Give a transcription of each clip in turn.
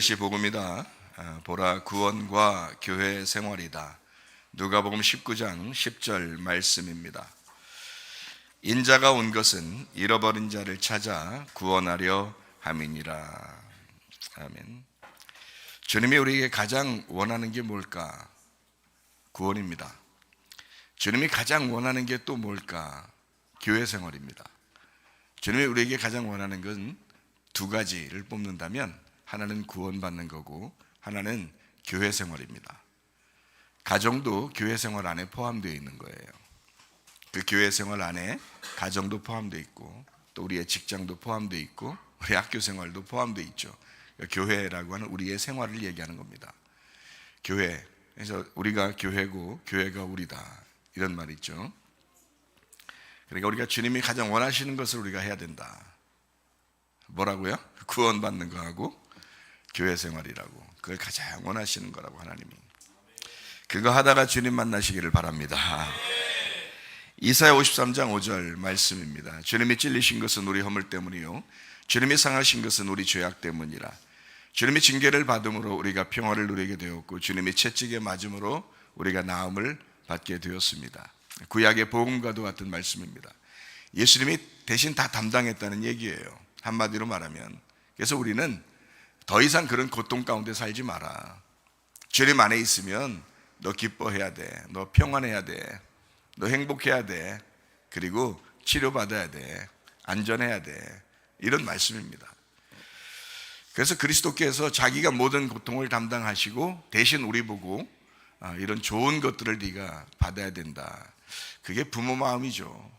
이것이 복음이다. 보라, 구원과 교회 생활이다. 누가복음 19장 10절 말씀입니다. 인자가 온 것은 잃어버린 자를 찾아 구원하려 함이니라. 아멘. 주님이 우리에게 가장 원하는 게 뭘까? 구원입니다. 주님이 가장 원하는 게 또 뭘까? 교회 생활입니다. 주님이 우리에게 가장 원하는 건 두 가지를 뽑는다면 하나는 구원받는 거고 하나는 교회 생활입니다. 가정도 교회 생활 안에 포함되어 있는 거예요. 그 교회 생활 안에 가정도 포함되어 있고 또 우리의 직장도 포함되어 있고 우리 학교 생활도 포함되어 있죠. 교회라고 하는 우리의 생활을 얘기하는 겁니다. 교회, 그래서 우리가 교회고 교회가 우리다 이런 말이 있죠. 그러니까 우리가 주님이 가장 원하시는 것을 우리가 해야 된다. 뭐라고요? 구원받는 거하고 교회 생활이라고. 그걸 가장 원하시는 거라고 하나님이. 그거 하다가 주님 만나시기를 바랍니다. 이사야 53장 5절 말씀입니다. 주님이 찔리신 것은 우리 허물 때문이요 주님이 상하신 것은 우리 죄악 때문이라. 주님이 징계를 받음으로 우리가 평화를 누리게 되었고 주님이 채찍에 맞음으로 우리가 나음을 받게 되었습니다. 구약의 복음과도 같은 말씀입니다. 예수님이 대신 다 담당했다는 얘기예요. 한마디로 말하면. 그래서 우리는 더 이상 그런 고통 가운데 살지 마라. 주님 안에 있으면 너 기뻐해야 돼. 너 평안해야 돼. 너 행복해야 돼. 그리고 치료받아야 돼. 안전해야 돼. 이런 말씀입니다. 그래서 그리스도께서 자기가 모든 고통을 담당하시고 대신 우리 보고 이런 좋은 것들을 네가 받아야 된다. 그게 부모 마음이죠.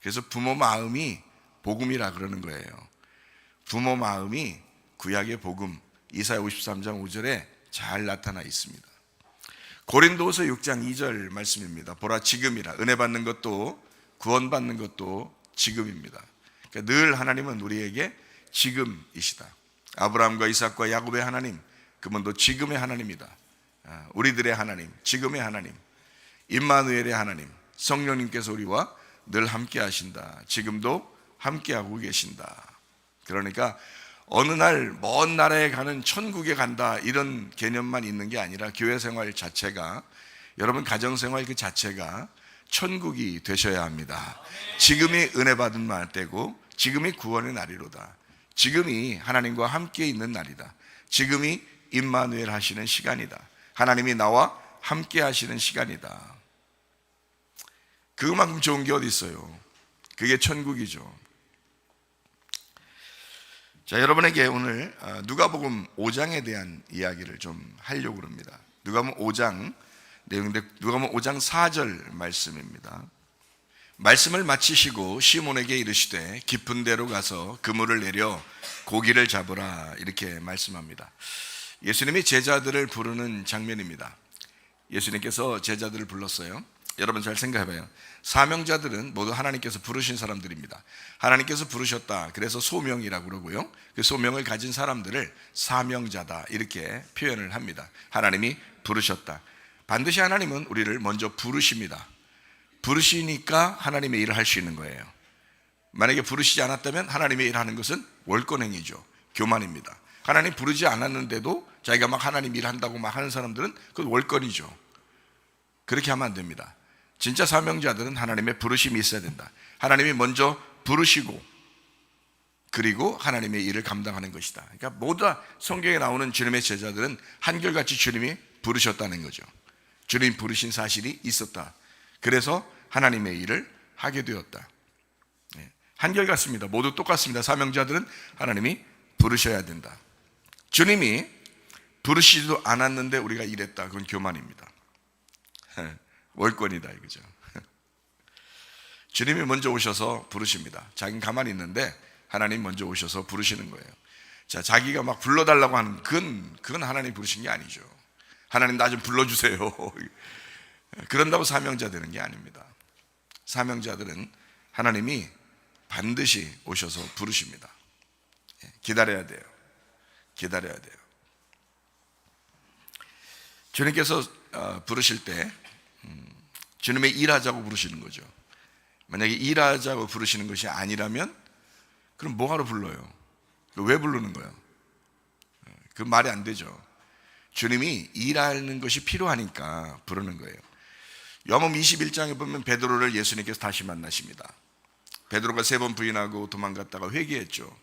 그래서 부모 마음이 복음이라 그러는 거예요. 부모 마음이 구약의 복음 이사야 53장 5절에 잘 나타나 있습니다. 고린도후서 6장 2절 말씀입니다. 보라 지금이라. 은혜 받는 것도 구원받는 것도 지금입니다. 그러니까 늘 하나님은 우리에게 지금이시다. 아브라함과 이삭과 야곱의 하나님, 그분도 지금의 하나님이다. 우리들의 하나님, 지금의 하나님, 임마누엘의 하나님, 성령님께서 우리와 늘 함께 하신다. 지금도 함께하고 계신다. 그러니까 어느 날 먼 나라에 가는 천국에 간다 이런 개념만 있는 게 아니라 교회 생활 자체가, 여러분 가정생활 그 자체가 천국이 되셔야 합니다. 지금이 은혜 받은 때고 지금이 구원의 날이로다. 지금이 하나님과 함께 있는 날이다. 지금이 임마누엘 하시는 시간이다. 하나님이 나와 함께 하시는 시간이다. 그만큼 좋은 게 어디 있어요? 그게 천국이죠. 자, 여러분에게 오늘 누가복음 5장에 대한 이야기를 좀 하려고 합니다. 누가복음 5장 내용인데 누가복음 5장 4절 말씀입니다. 말씀을 마치시고 시몬에게 이르시되 깊은 데로 가서 그물을 내려 고기를 잡으라 이렇게 말씀합니다. 예수님이 제자들을 부르는 장면입니다. 예수님께서 제자들을 불렀어요. 여러분 잘 생각해봐요. 사명자들은 모두 하나님께서 부르신 사람들입니다. 하나님께서 부르셨다. 그래서 소명이라고 그러고요. 그 소명을 가진 사람들을 사명자다 이렇게 표현을 합니다. 하나님이 부르셨다. 반드시 하나님은 우리를 먼저 부르십니다. 부르시니까 하나님의 일을 할 수 있는 거예요. 만약에 부르시지 않았다면 하나님의 일을 하는 것은 월권행위죠. 교만입니다. 하나님 부르지 않았는데도 자기가 막 하나님 일 한다고 막 하는 사람들은 그건 월권이죠. 그렇게 하면 안 됩니다. 진짜 사명자들은 하나님의 부르심이 있어야 된다. 하나님이 먼저 부르시고 그리고 하나님의 일을 감당하는 것이다. 그러니까 모두 다 성경에 나오는 주님의 제자들은 한결같이 주님이 부르셨다는 거죠. 주님 부르신 사실이 있었다. 그래서 하나님의 일을 하게 되었다. 한결같습니다. 모두 똑같습니다. 사명자들은 하나님이 부르셔야 된다. 주님이 부르시지도 않았는데 우리가 일했다. 그건 교만입니다. 월권이다 이거죠. 주님이 먼저 오셔서 부르십니다. 자기는 가만히 있는데 하나님 먼저 오셔서 부르시는 거예요. 자, 자기가 막 불러달라고 하는 그건 하나님 부르신 게 아니죠. 하나님 나 좀 불러주세요. 그런다고 사명자 되는 게 아닙니다. 사명자들은 하나님이 반드시 오셔서 부르십니다. 기다려야 돼요. 기다려야 돼요. 주님께서 부르실 때 주님의 일하자고 부르시는 거죠. 만약에 일하자고 부르시는 것이 아니라면 그럼 뭐하러 불러요? 왜 부르는 거예요? 그 말이 안 되죠. 주님이 일하는 것이 필요하니까 부르는 거예요. 요한복음 21장에 보면 베드로를 예수님께서 다시 만나십니다. 베드로가 3번 부인하고 도망갔다가 회개했죠.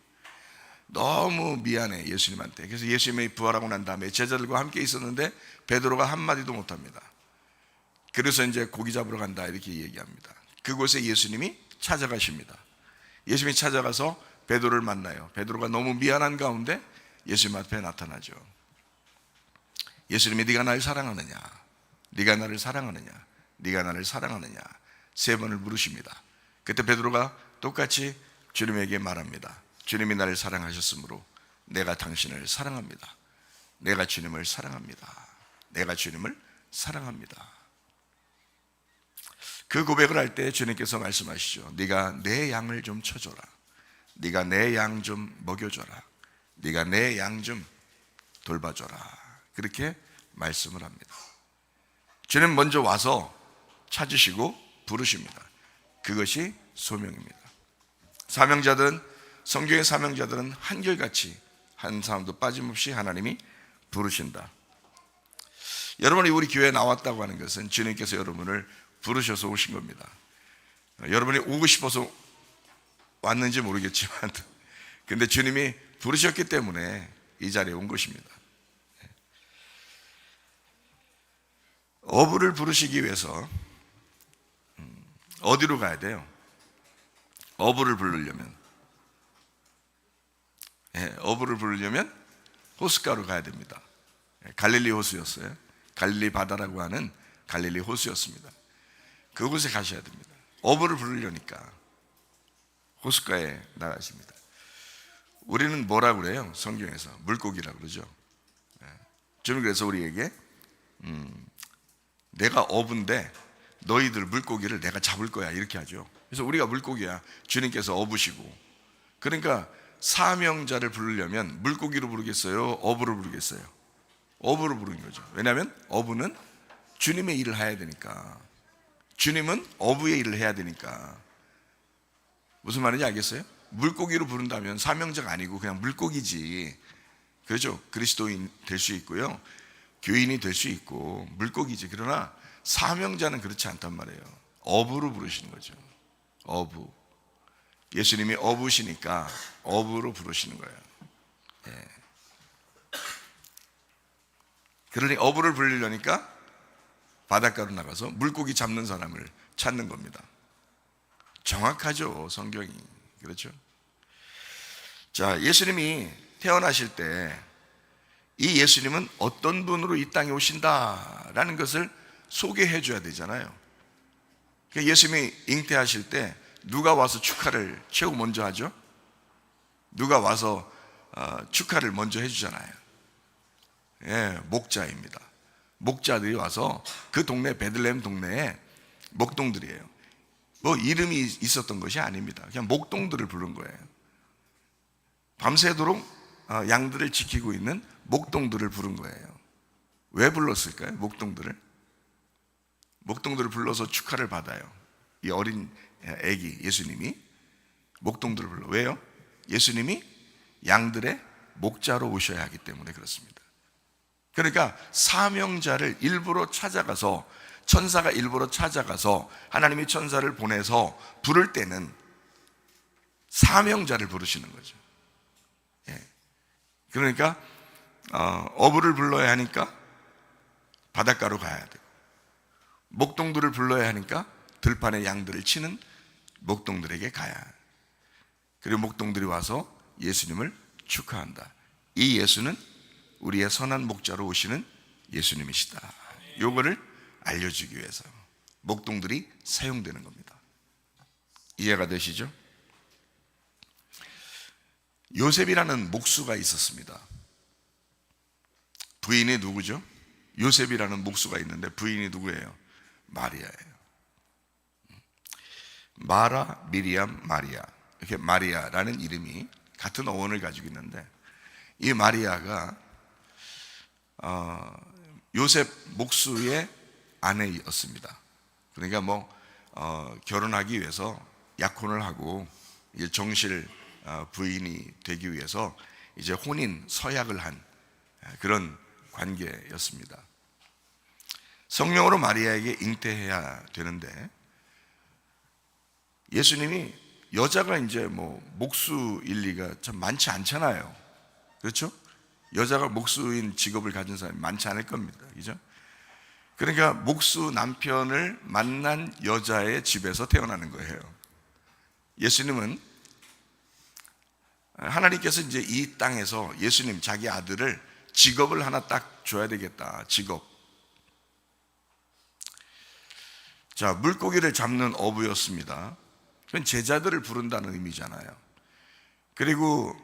너무 미안해 예수님한테. 그래서 예수님이 부활하고 난 다음에 제자들과 함께 있었는데 베드로가 한마디도 못합니다. 그래서 이제 고기 잡으러 간다 이렇게 얘기합니다. 그곳에 예수님이 찾아가십니다. 예수님이 찾아가서 베드로를 만나요. 베드로가 너무 미안한 가운데 예수님 앞에 나타나죠. 예수님이 네가 나를 사랑하느냐, 네가 나를 사랑하느냐, 네가 나를 사랑하느냐 3번을 물으십니다. 그때 베드로가 똑같이 주님에게 말합니다. 주님이 나를 사랑하셨으므로 내가 당신을 사랑합니다. 내가 주님을 사랑합니다. 내가 주님을 사랑합니다. 그 고백을 할 때 주님께서 말씀하시죠. 네가 내 양을 좀 쳐줘라. 네가 내 양 좀 먹여줘라. 네가 내 양 좀 돌봐줘라. 그렇게 말씀을 합니다. 주님 먼저 와서 찾으시고 부르십니다. 그것이 소명입니다. 사명자들은, 성경의 사명자들은 한결같이 한 사람도 빠짐없이 하나님이 부르신다. 여러분이 우리 교회에 나왔다고 하는 것은 주님께서 여러분을 부르셔서 오신 겁니다. 여러분이 오고 싶어서 왔는지 모르겠지만 근데 주님이 부르셨기 때문에 이 자리에 온 것입니다. 어부를 부르시기 위해서 어디로 가야 돼요? 어부를 부르려면 어부를 부르려면 호숫가로 가야 됩니다. 갈릴리 호수였어요. 갈릴리 바다라고 하는 갈릴리 호수였습니다. 그곳에 가셔야 됩니다. 어부를 부르려니까 호숫가에 나가십니다. 우리는 뭐라고 그래요? 성경에서 물고기라고 그러죠. 저는 그래서 우리에게 내가 어부인데 너희들 물고기를 내가 잡을 거야 이렇게 하죠. 그래서 우리가 물고기야. 주님께서 어부시고. 그러니까 사명자를 부르려면 물고기로 부르겠어요? 어부로 부르겠어요? 어부로 부르는 거죠. 왜냐하면 어부는 주님의 일을 해야 되니까. 주님은 어부의 일을 해야 되니까. 무슨 말인지 알겠어요? 물고기로 부른다면 사명자가 아니고 그냥 물고기지. 그렇죠? 그리스도인 될 수 있고요, 교인이 될 수 있고 물고기지. 그러나 사명자는 그렇지 않단 말이에요. 어부로 부르시는 거죠. 어부. 예수님이 어부시니까 어부로 부르시는 거예요. 예. 그러니 어부를 부르려니까 바닷가로 나가서 물고기 잡는 사람을 찾는 겁니다. 정확하죠, 성경이. 그렇죠? 자, 예수님이 태어나실 때 이 예수님은 어떤 분으로 이 땅에 오신다라는 것을 소개해 줘야 되잖아요. 예수님이 잉태하실 때 누가 와서 축하를 최고 먼저 하죠? 누가 와서 축하를 먼저 해주잖아요. 예, 목자입니다. 목자들이 와서 그 동네, 베들레헴 동네에 목동들이에요. 뭐 이름이 있었던 것이 아닙니다. 그냥 목동들을 부른 거예요. 밤새도록 양들을 지키고 있는 목동들을 부른 거예요. 왜 불렀을까요? 목동들을 불러서 축하를 받아요. 이 어린 아기 예수님이 목동들을 불러. 왜요? 예수님이 양들의 목자로 오셔야 하기 때문에 그렇습니다. 그러니까 사명자를 일부러 찾아가서, 천사가 일부러 찾아가서 하나님이 천사를 보내서 부를 때는 사명자를 부르시는 거죠. 예. 그러니까 어부를 불러야 하니까 바닷가로 가야 되고, 목동들을 불러야 하니까 들판에 양들을 치는 목동들에게 가야 해요. 그리고 목동들이 와서 예수님을 축하한다. 이 예수는 우리의 선한 목자로 오시는 예수님이시다. 요거를 알려주기 위해서 목동들이 사용되는 겁니다. 이해가 되시죠? 요셉이라는 목수가 있었습니다. 부인이 누구죠? 요셉이라는 목수가 있는데 부인이 누구예요? 마리아예요. 마라, 미리암, 마리아. 이렇게 마리아라는 이름이 같은 어원을 가지고 있는데, 이 마리아가 요셉 목수의 아내였습니다. 그러니까 결혼하기 위해서 약혼을 하고 이제 정실 부인이 되기 위해서 이제 혼인 서약을 한 그런 관계였습니다. 성령으로 마리아에게 잉태해야 되는데 예수님이 여자가 이제 뭐 목수일 리가 참 많지 않잖아요. 그렇죠? 여자가 목수인 직업을 가진 사람이 많지 않을 겁니다. 그죠? 그러니까 목수 남편을 만난 여자의 집에서 태어나는 거예요. 예수님은 하나님께서 이제 이 땅에서 예수님 자기 아들을 직업을 하나 딱 줘야 되겠다. 직업. 자, 물고기를 잡는 어부였습니다. 그건 제자들을 부른다는 의미잖아요. 그리고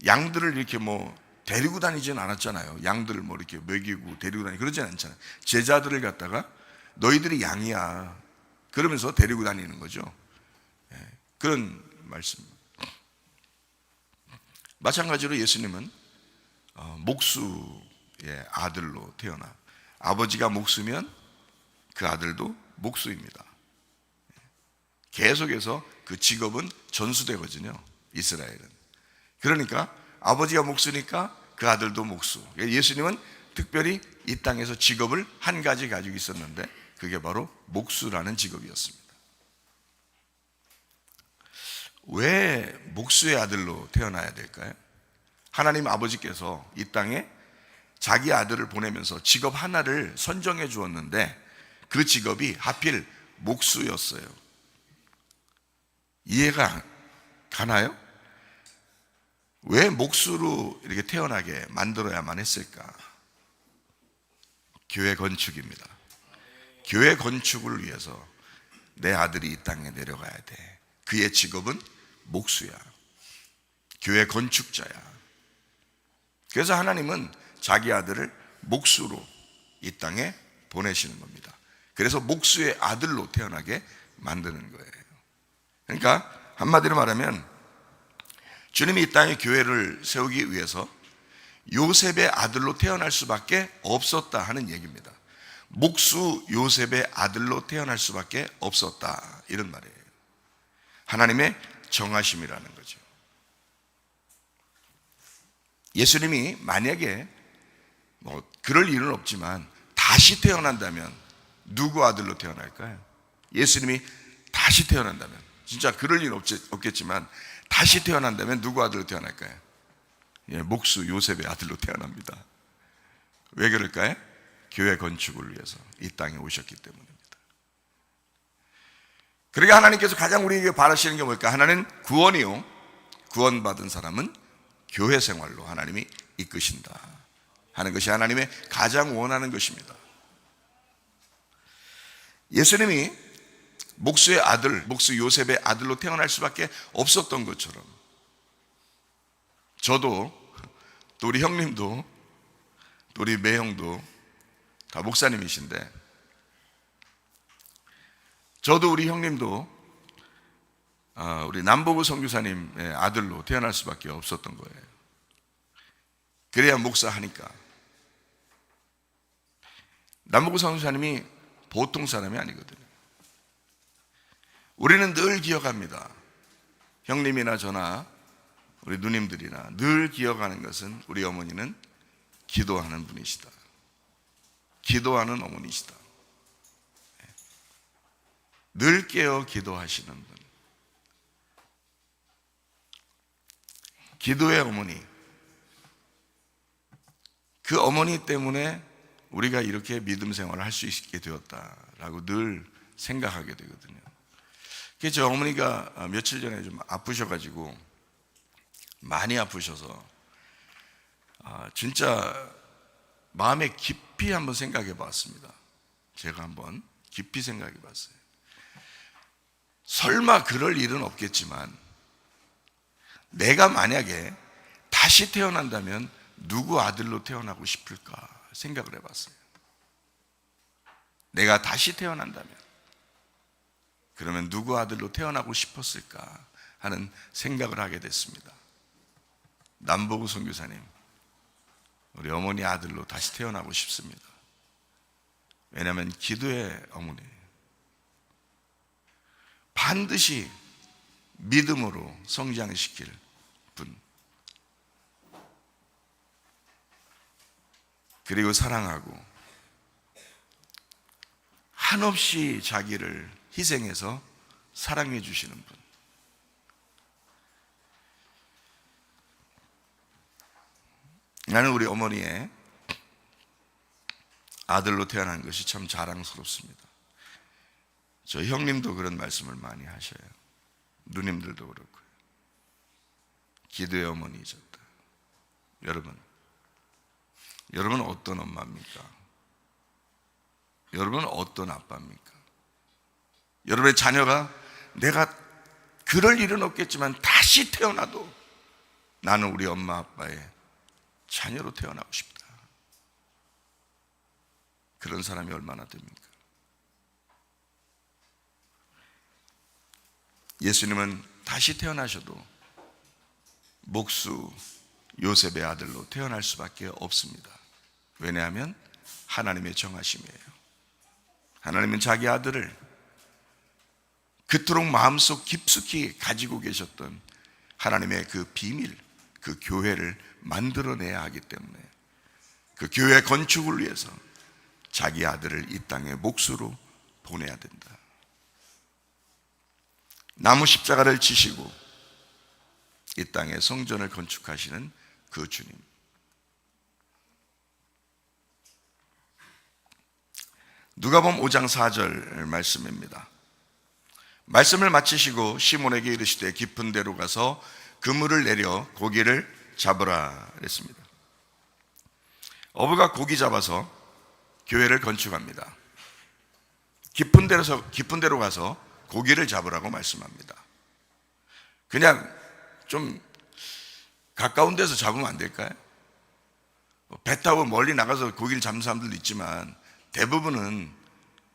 양들을 이렇게 뭐 데리고 다니진 않았잖아요. 양들을 뭐 이렇게 먹이고 데리고 다니고 그러진 않잖아요. 제자들을 갖다가 너희들이 양이야 그러면서 데리고 다니는 거죠. 그런 말씀. 마찬가지로 예수님은 목수의 아들로 태어나 아버지가 목수면 그 아들도 목수입니다. 계속해서 그 직업은 전수되거든요. 이스라엘은. 그러니까 아버지가 목수니까 그 아들도 목수. 예수님은 특별히 이 땅에서 직업을 한 가지 가지고 있었는데 그게 바로 목수라는 직업이었습니다. 왜 목수의 아들로 태어나야 될까요? 하나님 아버지께서 이 땅에 자기 아들을 보내면서 직업 하나를 선정해 주었는데 그 직업이 하필 목수였어요. 이해가 가나요? 왜 목수로 이렇게 태어나게 만들어야만 했을까? 교회 건축입니다. 교회 건축을 위해서 내 아들이 이 땅에 내려가야 돼. 그의 직업은 목수야. 교회 건축자야. 그래서 하나님은 자기 아들을 목수로 이 땅에 보내시는 겁니다. 그래서 목수의 아들로 태어나게 만드는 거예요. 그러니까 한마디로 말하면 주님이 이 땅에 교회를 세우기 위해서 요셉의 아들로 태어날 수밖에 없었다 하는 얘기입니다. 목수 요셉의 아들로 태어날 수밖에 없었다 이런 말이에요. 하나님의 정하심이라는 거죠. 예수님이 만약에 뭐 그럴 일은 없지만 다시 태어난다면 누구 아들로 태어날까요? 예수님이 다시 태어난다면 진짜 그럴 일은 없겠지만 다시 태어난다면 누구 아들로 태어날까요? 목수 요셉의 아들로 태어납니다. 왜 그럴까요? 교회 건축을 위해서 이 땅에 오셨기 때문입니다. 그러니까 하나님께서 가장 우리에게 바라시는 게 뭘까? 하나는 구원이요, 구원받은 사람은 교회 생활로 하나님이 이끄신다 하는 것이 하나님의 가장 원하는 것입니다. 예수님이 목수의 아들, 목수 요셉의 아들로 태어날 수밖에 없었던 것처럼 저도 또 우리 형님도 또 우리 매형도 다 목사님이신데 저도 우리 형님도 우리 남보구 선교사님의 아들로 태어날 수밖에 없었던 거예요. 그래야 목사하니까. 남보구 선교사님이 보통 사람이 아니거든요. 우리는 늘 기억합니다. 형님이나 저나 우리 누님들이나 늘 기억하는 것은 우리 어머니는 기도하는 분이시다. 기도하는 어머니시다. 늘 깨어 기도하시는 분. 기도의 어머니. 그 어머니 때문에 우리가 이렇게 믿음 생활을 할 수 있게 되었다라고 늘 생각하게 되거든요. 저 어머니가 며칠 전에 좀 아프셔가지고 많이 아프셔서 진짜 마음에 깊이 한번 생각해 봤습니다. 제가 한번 깊이 생각해 봤어요. 설마 그럴 일은 없겠지만 내가 만약에 다시 태어난다면 누구 아들로 태어나고 싶을까 생각을 해봤어요. 내가 다시 태어난다면 그러면 누구 아들로 태어나고 싶었을까 하는 생각을 하게 됐습니다. 남보구 선교사님, 우리 어머니 아들로 다시 태어나고 싶습니다. 왜냐하면 기도의 어머니예요. 반드시 믿음으로 성장시킬 분. 그리고 사랑하고 한없이 자기를 희생해서 사랑해 주시는 분. 나는 우리 어머니의 아들로 태어난 것이 참 자랑스럽습니다. 저 형님도 그런 말씀을 많이 하셔요. 누님들도 그렇고요. 기도의 어머니이셨다. 여러분 어떤 엄마입니까? 여러분은 어떤 아빠입니까? 여러분의 자녀가 내가 그럴 일은 없겠지만 다시 태어나도 나는 우리 엄마 아빠의 자녀로 태어나고 싶다. 그런 사람이 얼마나 됩니까? 예수님은 다시 태어나셔도 목수 요셉의 아들로 태어날 수밖에 없습니다. 왜냐하면 하나님의 정하심이에요. 하나님은 자기 아들을 그토록 마음속 깊숙이 가지고 계셨던 하나님의 그 비밀, 그 교회를 만들어내야 하기 때문에 그 교회 건축을 위해서 자기 아들을 이 땅에 몫으로 보내야 된다. 나무 십자가를 지시고 이 땅에 성전을 건축하시는 그 주님. 누가복음 5장 4절 말씀입니다. 말씀을 마치시고 시몬에게 이르시되 깊은 데로 가서 그물을 내려 고기를 잡으라 그랬습니다. 어부가 고기 잡아서 교회를 건축합니다. 깊은 데로 가서 고기를 잡으라고 말씀합니다. 그냥 좀 가까운 데서 잡으면 안 될까요? 배 타고 멀리 나가서 고기를 잡는 사람들도 있지만 대부분은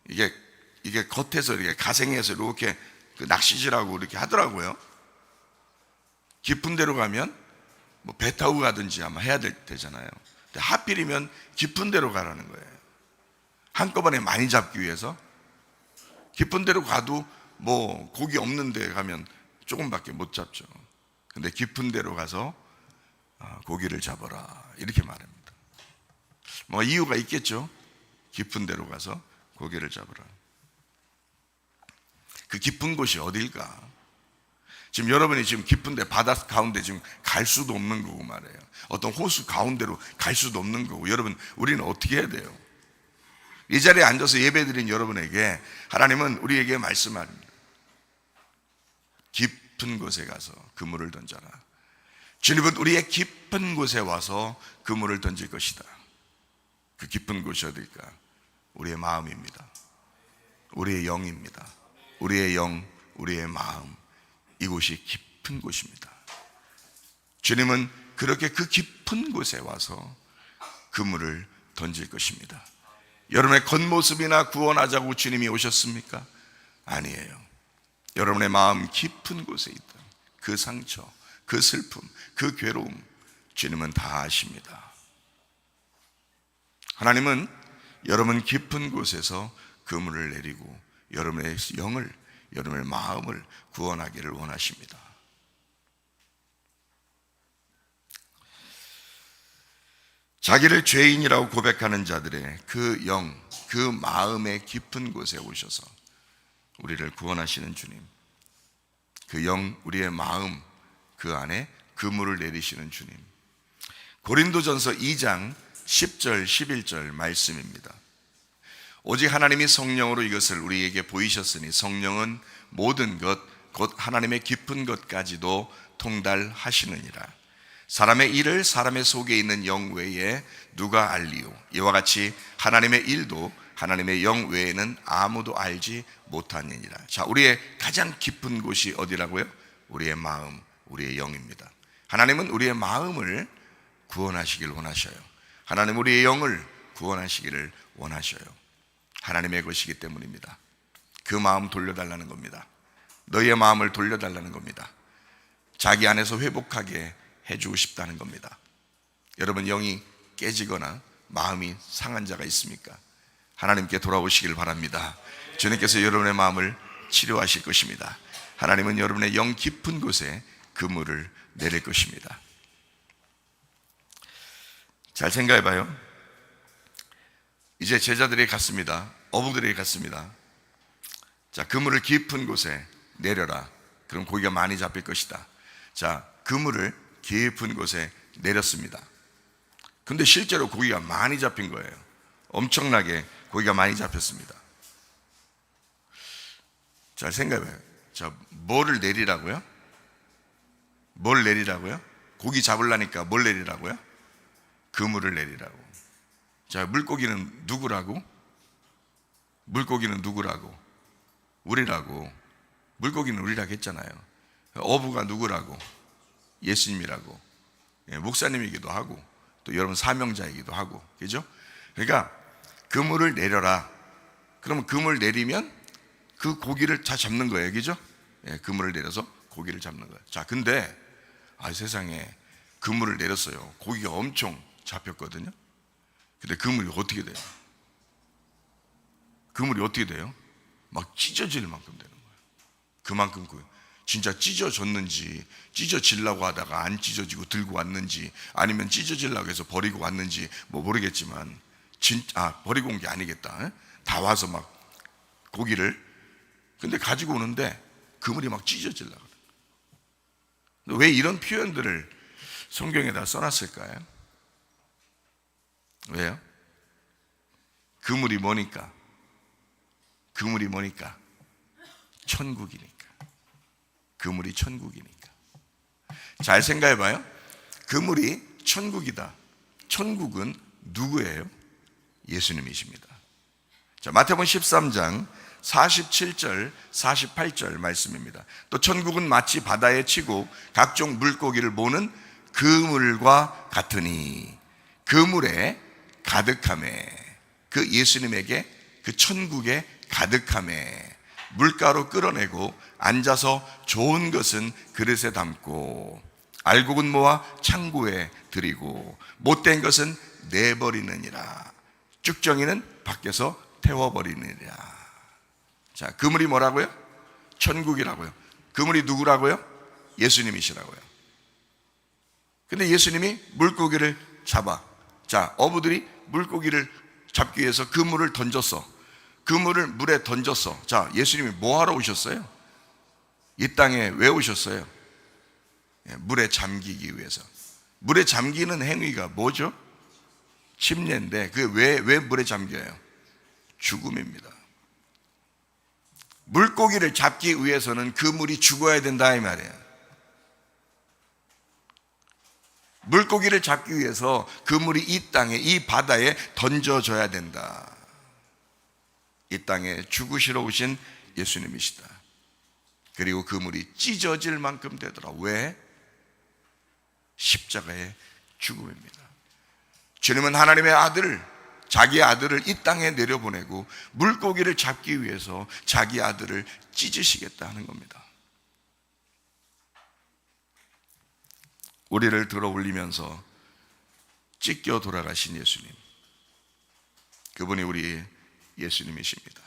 이게 겉에서 이렇게 가생해서 이렇게 그 낚시질하고 이렇게 하더라고요. 깊은 데로 가면 뭐 배 타고 가든지 아마 해야 되잖아요. 근데 하필이면 깊은 데로 가라는 거예요. 한꺼번에 많이 잡기 위해서. 깊은 데로 가도 뭐 고기 없는 데 가면 조금밖에 못 잡죠. 근데 깊은 데로 가서 고기를 잡아라 이렇게 말합니다. 뭐 이유가 있겠죠. 깊은 데로 가서 고기를 잡으라. 그 깊은 곳이 어딜까? 지금 여러분이 지금 깊은데 바다 가운데 지금 갈 수도 없는 거고 말이에요. 어떤 호수 가운데로 갈 수도 없는 거고. 여러분, 우리는 어떻게 해야 돼요? 이 자리에 앉아서 예배드린 여러분에게 하나님은 우리에게 말씀합니다. 깊은 곳에 가서 그물을 던져라. 주님은 우리의 깊은 곳에 와서 그물을 던질 것이다. 그 깊은 곳이 어딜까? 우리의 마음입니다. 우리의 영입니다. 우리의 영, 우리의 마음, 이곳이 깊은 곳입니다. 주님은 그렇게 그 깊은 곳에 와서 그물을 던질 것입니다. 여러분의 겉모습이나 구원하자고 주님이 오셨습니까? 아니에요. 여러분의 마음 깊은 곳에 있던 그 상처, 그 슬픔, 그 괴로움 주님은 다 아십니다. 하나님은 여러분 깊은 곳에서 그물을 내리고 여러분의 영을, 여러분의 마음을 구원하기를 원하십니다. 자기를 죄인이라고 고백하는 자들의 그 영, 그 마음의 깊은 곳에 오셔서 우리를 구원하시는 주님, 그 영, 우리의 마음, 그 안에 그물을 내리시는 주님. 고린도전서 2장 10절 11절 말씀입니다. 오직 하나님이 성령으로 이것을 우리에게 보이셨으니 성령은 모든 것 곧 하나님의 깊은 것까지도 통달하시느니라. 사람의 일을 사람의 속에 있는 영 외에 누가 알리요? 이와 같이 하나님의 일도 하나님의 영 외에는 아무도 알지 못하느니라. 자, 우리의 가장 깊은 곳이 어디라고요? 우리의 마음, 우리의 영입니다. 하나님은 우리의 마음을 구원하시길 원하셔요. 하나님은 우리의 영을 구원하시기를 원하셔요. 하나님의 것이기 때문입니다. 그 마음 돌려달라는 겁니다. 너희의 마음을 돌려달라는 겁니다. 자기 안에서 회복하게 해주고 싶다는 겁니다. 여러분, 영이 깨지거나 마음이 상한 자가 있습니까? 하나님께 돌아오시길 바랍니다. 주님께서 여러분의 마음을 치료하실 것입니다. 하나님은 여러분의 영 깊은 곳에 그물을 내릴 것입니다. 잘 생각해봐요. 이제 제자들이 갔습니다. 어부들이 갔습니다. 자, 그물을 깊은 곳에 내려라. 그럼 고기가 많이 잡힐 것이다. 자, 그물을 깊은 곳에 내렸습니다. 근데 실제로 고기가 많이 잡힌 거예요. 엄청나게 고기가 많이 잡혔습니다. 자, 생각해봐요. 자, 뭐를 내리라고요? 뭘 내리라고요? 고기 잡으려니까 뭘 내리라고요? 그물을 내리라고. 자, 물고기는 누구라고? 물고기는 누구라고? 우리라고. 물고기는 우리라고 했잖아요. 어부가 누구라고? 예수님이라고. 예, 목사님이기도 하고 또 여러분 사명자이기도 하고, 그죠? 그러니까 그물을 내려라. 그러면 그물 내리면 그 고기를 다 잡는 거예요, 그죠? 예, 그물을 내려서 고기를 잡는 거예요. 자, 근데 세상에 그물을 내렸어요. 고기가 엄청 잡혔거든요. 근데 그물이 어떻게 돼요? 그물이 어떻게 돼요? 막 찢어질 만큼 되는 거예요. 그만큼 진짜 찢어졌는지, 찢어지려고 하다가 안 찢어지고 들고 왔는지, 아니면 찢어지려고 해서 버리고 왔는지 뭐 모르겠지만, 버리고 온 게 아니겠다. 다 와서 막 고기를, 근데 가지고 오는데 그물이 막 찢어지려고 그래요. 왜 이런 표현들을 성경에다 써놨을까요? 왜요? 그물이 뭐니까? 그물이 뭐니까? 천국이니까. 그물이 천국이니까. 잘 생각해봐요. 그물이 천국이다. 천국은 누구예요? 예수님이십니다. 자, 마태복음 13장 47절 48절 말씀입니다. 또 천국은 마치 바다에 치고 각종 물고기를 모는 그물과 같으니 그물에 가득함에, 그 예수님에게 그 천국에 가득함에 물가로 끌어내고 앉아서 좋은 것은 그릇에 담고 알곡은 모아 창고에 들이고 못된 것은 내버리느니라. 쭉정이는 밖에서 태워버리느니라. 자, 그물이 뭐라고요? 천국이라고요. 그물이 누구라고요? 예수님이시라고요. 근데 예수님이 물고기를 잡아. 자, 어부들이 물고기를 잡기 위해서 그물을 던졌어. 그물을 물에 던졌어. 자, 예수님이 뭐 하러 오셨어요? 이 땅에 왜 오셨어요? 물에 잠기기 위해서. 물에 잠기는 행위가 뭐죠? 침례인데 그게 왜 물에 잠겨요? 죽음입니다. 물고기를 잡기 위해서는 그 물이 죽어야 된다 이 말이에요. 물고기를 잡기 위해서 그 물이 이 땅에, 이 바다에 던져져야 된다. 이 땅에 죽으시러 오신 예수님이시다. 그리고 그 물이 찢어질 만큼 되더라. 왜? 십자가의 죽음입니다. 주님은 하나님의 아들을, 자기 아들을 이 땅에 내려보내고 물고기를 잡기 위해서 자기 아들을 찢으시겠다 하는 겁니다. 우리를 들어 올리면서 찢겨 돌아가신 예수님, 그분이 우리 예수님이십니다.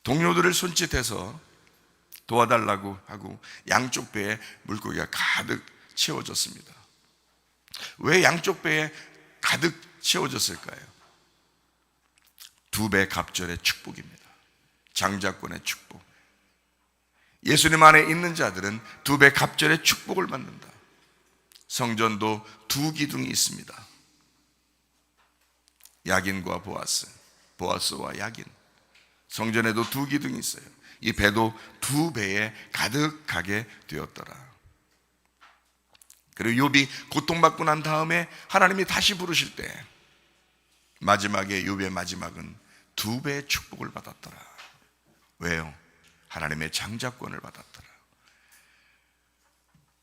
동료들을 손짓해서 도와달라고 하고 양쪽 배에 물고기가 가득 채워졌습니다. 왜 양쪽 배에 가득 채워졌을까요? 두 배 갑절의 축복입니다. 장자권의 축복. 예수님 안에 있는 자들은 두 배 갑절의 축복을 받는다. 성전도 두 기둥이 있습니다. 야긴과 보아스, 보아스와 야긴. 성전에도 두 기둥이 있어요. 이 배도 두 배에 가득하게 되었더라. 그리고 욥이 고통받고 난 다음에 하나님이 다시 부르실 때 마지막에 욥의 마지막은 두 배의 축복을 받았더라. 왜요? 하나님의 장자권을 받았더라.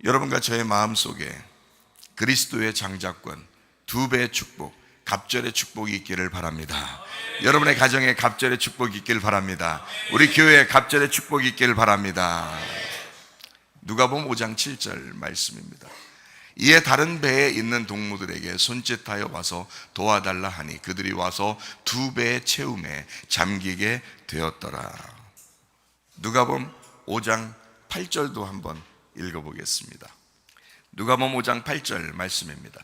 여러분과 저의 마음속에 그리스도의 장자권, 두 배의 축복, 갑절의 축복이 있기를 바랍니다. 여러분의 가정에 갑절의 축복이 있기를 바랍니다. 우리 교회에 갑절의 축복이 있기를 바랍니다. 누가복음 5장 7절 말씀입니다. 이에 다른 배에 있는 동무들에게 손짓하여 와서 도와달라 하니 그들이 와서 두 배의 채움에 잠기게 되었더라. 누가복음 5장 8절도 한번 읽어보겠습니다. 누가복음 5장 8절 말씀입니다.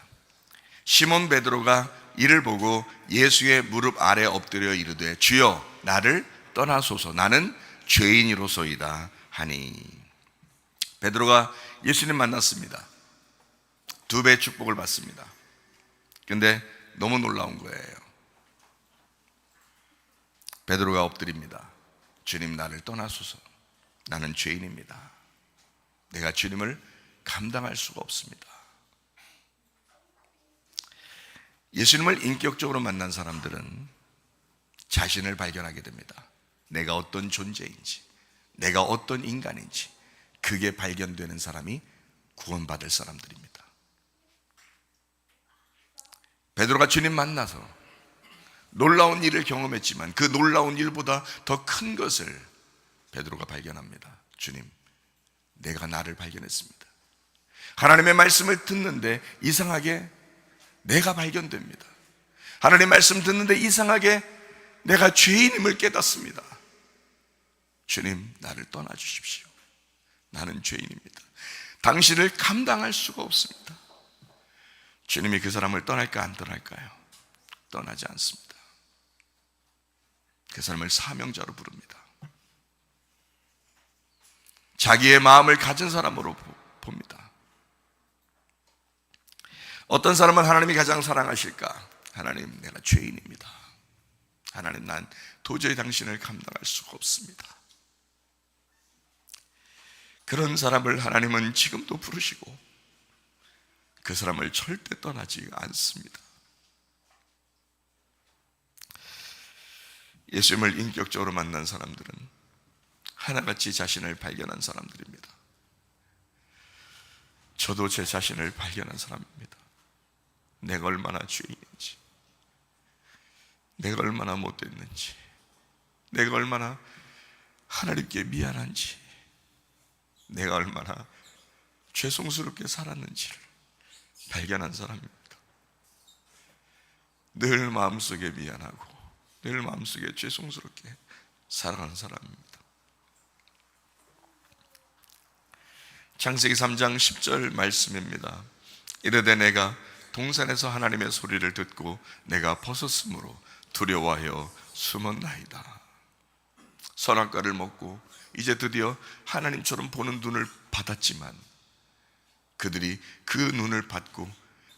시몬 베드로가 이를 보고 예수의 무릎 아래 엎드려 이르되 주여 나를 떠나소서 나는 죄인이로소이다 하니. 베드로가 예수님 만났습니다. 2배의 축복을 받습니다. 근데 너무 놀라운 거예요. 베드로가 엎드립니다. 주님 나를 떠나소서 나는 죄인입니다. 내가 주님을 감당할 수가 없습니다. 예수님을 인격적으로 만난 사람들은 자신을 발견하게 됩니다. 내가 어떤 존재인지, 내가 어떤 인간인지 그게 발견되는 사람이 구원받을 사람들입니다. 베드로가 주님 만나서 놀라운 일을 경험했지만 그 놀라운 일보다 더 큰 것을 베드로가 발견합니다. 주님, 내가 나를 발견했습니다. 하나님의 말씀을 듣는데 이상하게 내가 발견됩니다. 하나님 말씀 듣는데 이상하게 내가 죄인임을 깨닫습니다. 주님, 나를 떠나주십시오. 나는 죄인입니다. 당신을 감당할 수가 없습니다. 주님이 그 사람을 떠날까 안 떠날까요? 떠나지 않습니다. 그 사람을 사명자로 부릅니다. 자기의 마음을 가진 사람으로 봅니다. 어떤 사람은 하나님이 가장 사랑하실까? 하나님, 내가 죄인입니다. 하나님, 난 도저히 당신을 감당할 수가 없습니다. 그런 사람을 하나님은 지금도 부르시고 그 사람을 절대 떠나지 않습니다. 예수님을 인격적으로 만난 사람들은 하나같이 자신을 발견한 사람들입니다. 저도 제 자신을 발견한 사람입니다. 내가 얼마나 죄인인지, 내가 얼마나 못됐는지, 내가 얼마나 하나님께 미안한지, 내가 얼마나 죄송스럽게 살았는지를 발견한 사람입니다. 늘 마음속에 미안하고 늘 마음속에 죄송스럽게 살아가는 사람입니다. 창세기 3장 10절 말씀입니다. 이르되 내가 동산에서 하나님의 소리를 듣고 내가 벗었으므로 두려워하여 숨었나이다. 선악과를 먹고 이제 드디어 하나님처럼 보는 눈을 받았지만 그들이 그 눈을 받고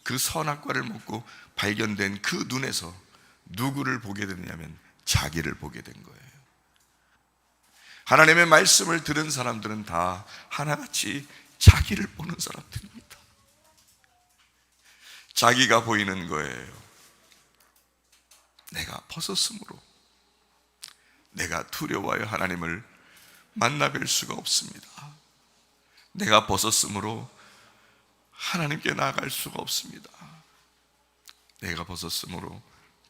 그 선악과를 먹고 발견된 그 눈에서 누구를 보게 됐냐면 자기를 보게 된 거예요. 하나님의 말씀을 들은 사람들은 다 하나같이 자기를 보는 사람들입니다. 자기가 보이는 거예요. 내가 벗었으므로 내가 두려워하여 하나님을 만나뵐 수가 없습니다. 내가 벗었으므로 하나님께 나아갈 수가 없습니다. 내가 벗었으므로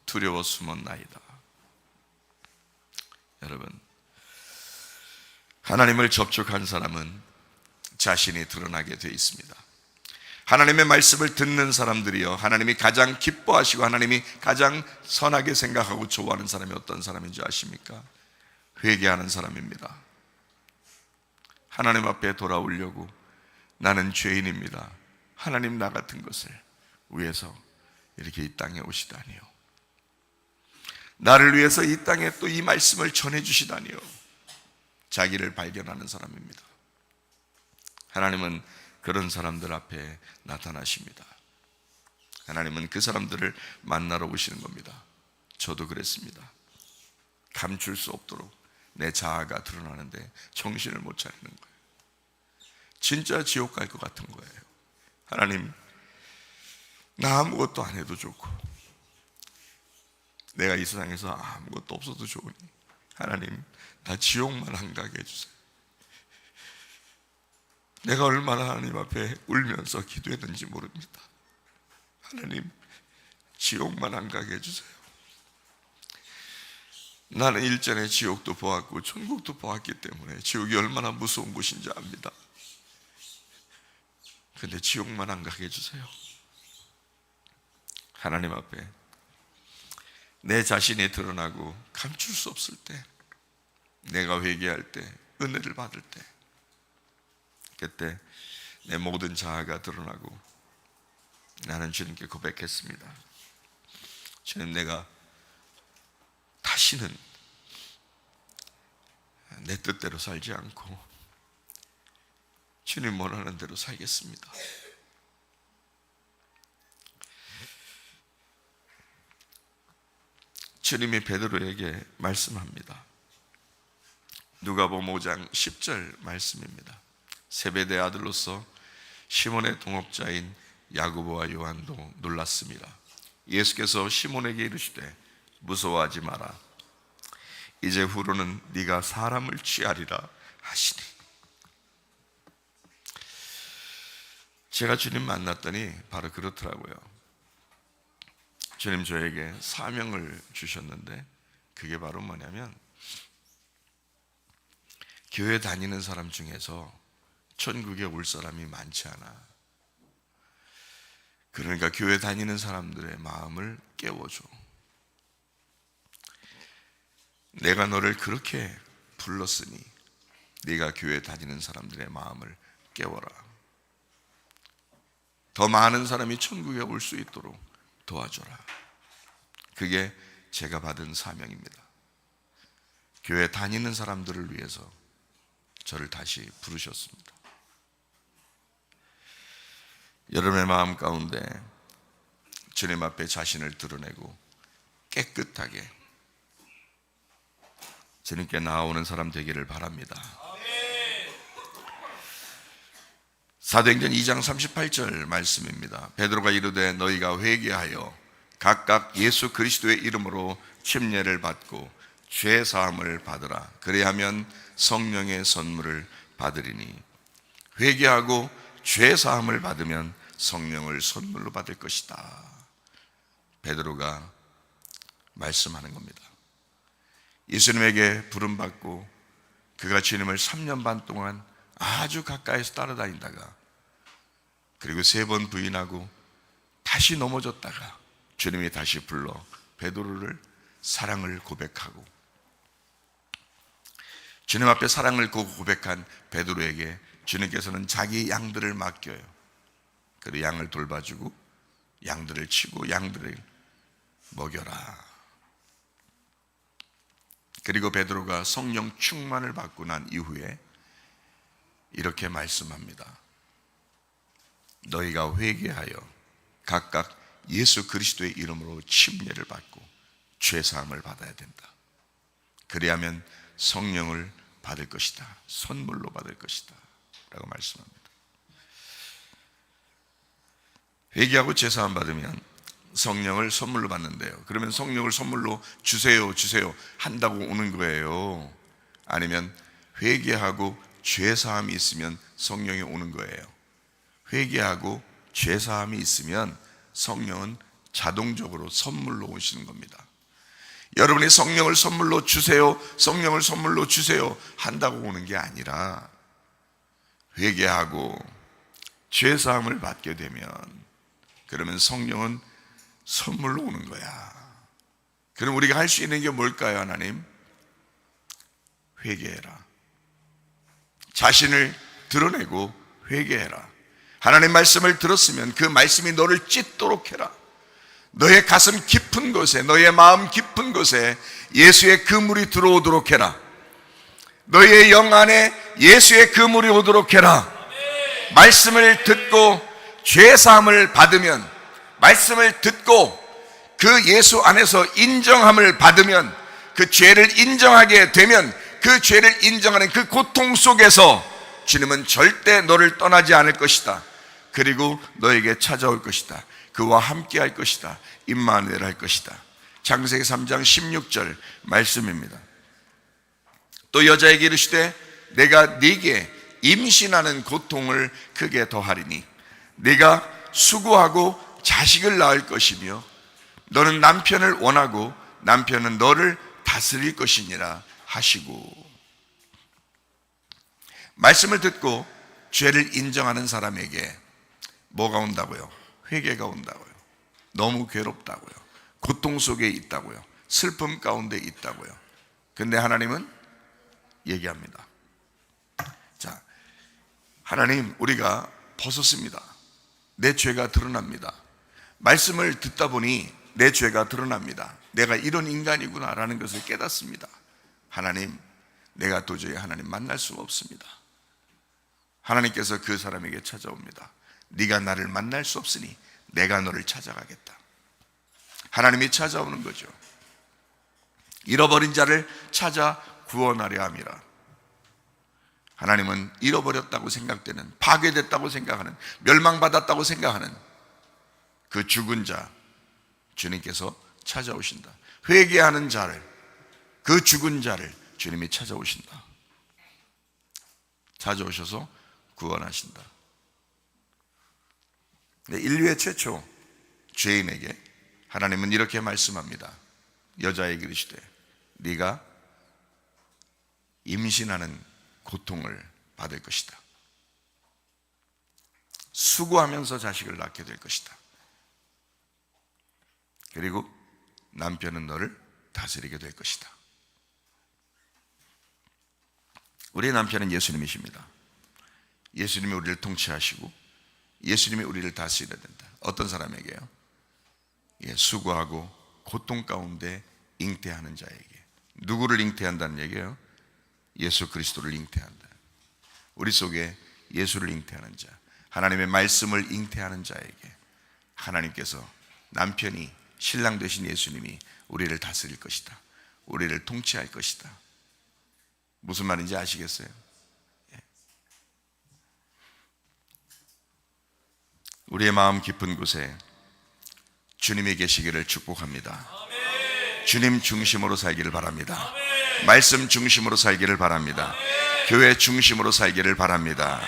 두려워 숨었나이다. 여러분, 하나님을 접촉한 사람은 자신이 드러나게 되어 있습니다. 하나님의 말씀을 듣는 사람들이요, 하나님이 가장 기뻐하시고 하나님이 가장 선하게 생각하고 좋아하는 사람이 어떤 사람인지 아십니까? 회개하는 사람입니다. 하나님 앞에 돌아오려고 나는 죄인입니다, 하나님 나 같은 것을 위해서 이렇게 이 땅에 오시다니요, 나를 위해서 이 땅에 또 이 말씀을 전해주시다니요, 자기를 발견하는 사람입니다. 하나님은 그런 사람들 앞에 나타나십니다. 하나님은 그 사람들을 만나러 오시는 겁니다. 저도 그랬습니다. 감출 수 없도록 내 자아가 드러나는데 정신을 못 차리는 거예요. 진짜 지옥 갈 것 같은 거예요. 하나님, 나 아무것도 안 해도 좋고 내가 이 세상에서 아무것도 없어도 좋으니 하나님, 나 지옥만 안 가게 해주세요. 내가 얼마나 하나님 앞에 울면서 기도했는지 모릅니다. 하나님, 지옥만 안 가게 해주세요. 나는 일전에 지옥도 보았고 천국도 보았기 때문에 지옥이 얼마나 무서운 곳인지 압니다. 근데 지옥만 안 가게 해주세요. 하나님 앞에 내 자신이 드러나고 감출 수 없을 때, 내가 회개할 때, 은혜를 받을 때, 그때 내 모든 자아가 드러나고 나는 주님께 고백했습니다. 주님, 내가 다시는 내 뜻대로 살지 않고 주님 원하는 대로 살겠습니다. 주님이 베드로에게 말씀합니다. 누가복음 5장 10절 말씀입니다. 세베대의 아들로서 시몬의 동업자인 야고보와 요한도 놀랐습니다. 예수께서 시몬에게 이르시되 무서워하지 마라. 이제 후로는 네가 사람을 취하리라 하시니. 제가 주님 만났더니 바로 그렇더라고요. 주님 저에게 사명을 주셨는데 그게 바로 뭐냐면, 교회 다니는 사람 중에서 천국에 올 사람이 많지 않아. 그러니까 교회 다니는 사람들의 마음을 깨워줘. 내가 너를 그렇게 불렀으니 네가 교회 다니는 사람들의 마음을 깨워라. 더 많은 사람이 천국에 올 수 있도록 도와줘라. 그게 제가 받은 사명입니다. 교회 다니는 사람들을 위해서 저를 다시 부르셨습니다. 여러분의 마음 가운데 주님 앞에 자신을 드러내고 깨끗하게 주님께 나아오는 사람 되기를 바랍니다. 사도행전 2장 38절 말씀입니다. 베드로가 이르되 너희가 회개하여 각각 예수 그리스도의 이름으로 침례를 받고 죄 사함을 받으라. 그래야면 성령의 선물을 받으리니. 회개하고 죄 사함을 받으면 성령을 선물로 받을 것이다. 베드로가 말씀하는 겁니다. 예수님에게 부름받고 그가 주님을 3년 반 동안 아주 가까이서 따라다니다가 그리고 3번 부인하고 다시 넘어졌다가 주님이 다시 불러 베드로를 사랑을 고백하고, 주님 앞에 사랑을 고백한 베드로에게 주님께서는 자기 양들을 맡겨요. 그리고 양을 돌봐주고 양들을 치고 양들을 먹여라. 그리고 베드로가 성령 충만을 받고 난 이후에 이렇게 말씀합니다. 너희가 회개하여 각각 예수 그리스도의 이름으로 침례를 받고 죄 사함을 받아야 된다. 그래야면 성령을 받을 것이다. 선물로 받을 것이다 라고 말씀합니다. 회개하고 죄 사함 받으면 성령을 선물로 받는데요. 그러면 성령을 선물로 주세요 한다고 오는 거예요? 아니면 회개하고 죄 사함이 있으면 성령이 오는 거예요? 회개하고 죄 사함이 있으면 성령은 자동적으로 선물로 오시는 겁니다. 여러분이 성령을 선물로 주세요, 성령을 선물로 주세요 한다고 오는 게 아니라 회개하고 죄 사함을 받게 되면 그러면 성령은 선물로 오는 거야. 그럼 우리가 할 수 있는 게 뭘까요? 하나님, 회개해라. 자신을 드러내고 회개해라. 하나님 말씀을 들었으면 그 말씀이 너를 찢도록 해라. 너의 가슴 깊은 곳에, 너의 마음 깊은 곳에 예수의 그물이 들어오도록 해라. 너의 영 안에 예수의 그물이 오도록 해라. 말씀을 듣고 죄 사함을 받으면, 말씀을 듣고 그 예수 안에서 인정함을 받으면, 그 죄를 인정하게 되면 그 죄를 인정하는 그 고통 속에서 주님은 절대 너를 떠나지 않을 것이다. 그리고 너에게 찾아올 것이다. 그와 함께 할 것이다. 임마누엘 할 것이다. 창세기 3장 16절 말씀입니다. 또 여자에게 이르시되 내가 네게 임신하는 고통을 크게 더하리니 네가 수고하고 자식을 낳을 것이며 너는 남편을 원하고 남편은 너를 다스릴 것이니라 하시고. 말씀을 듣고 죄를 인정하는 사람에게 뭐가 온다고요? 회개가 온다고요. 너무 괴롭다고요. 고통 속에 있다고요. 슬픔 가운데 있다고요. 근데 하나님은 얘기합니다. 자, 하나님, 우리가 벗었습니다. 내 죄가 드러납니다. 말씀을 듣다 보니 내 죄가 드러납니다. 내가 이런 인간이구나라는 것을 깨닫습니다. 하나님, 내가 도저히 하나님 만날 수가 없습니다. 하나님께서 그 사람에게 찾아옵니다. 네가 나를 만날 수 없으니 내가 너를 찾아가겠다. 하나님이 찾아오는 거죠. 잃어버린 자를 찾아 구원하려 함이라. 하나님은 잃어버렸다고 생각되는, 파괴됐다고 생각하는, 멸망받았다고 생각하는 그 죽은 자, 주님께서 찾아오신다. 회개하는 자를, 그 죽은 자를 주님이 찾아오신다. 찾아오셔서 구원하신다. 인류의 최초 죄인에게 하나님은 이렇게 말씀합니다. 여자에게 이르시되 네가 임신하는 고통을 받을 것이다. 수고하면서 자식을 낳게 될 것이다. 그리고 남편은 너를 다스리게 될 것이다. 우리의 남편은 예수님이십니다. 예수님이 우리를 통치하시고 예수님이 우리를 다스려야 된다. 어떤 사람에게요? 수고하고 고통 가운데 잉태하는 자에게. 누구를 잉태한다는 얘기예요? 예수 그리스도를 잉태한다. 우리 속에 예수를 잉태하는 자, 하나님의 말씀을 잉태하는 자에게 하나님께서, 남편이, 신랑 되신 예수님이 우리를 다스릴 것이다. 우리를 통치할 것이다. 무슨 말인지 아시겠어요? 우리의 마음 깊은 곳에 주님이 계시기를 축복합니다. 주님 중심으로 살기를 바랍니다. 말씀 중심으로 살기를 바랍니다. 교회 중심으로 살기를 바랍니다.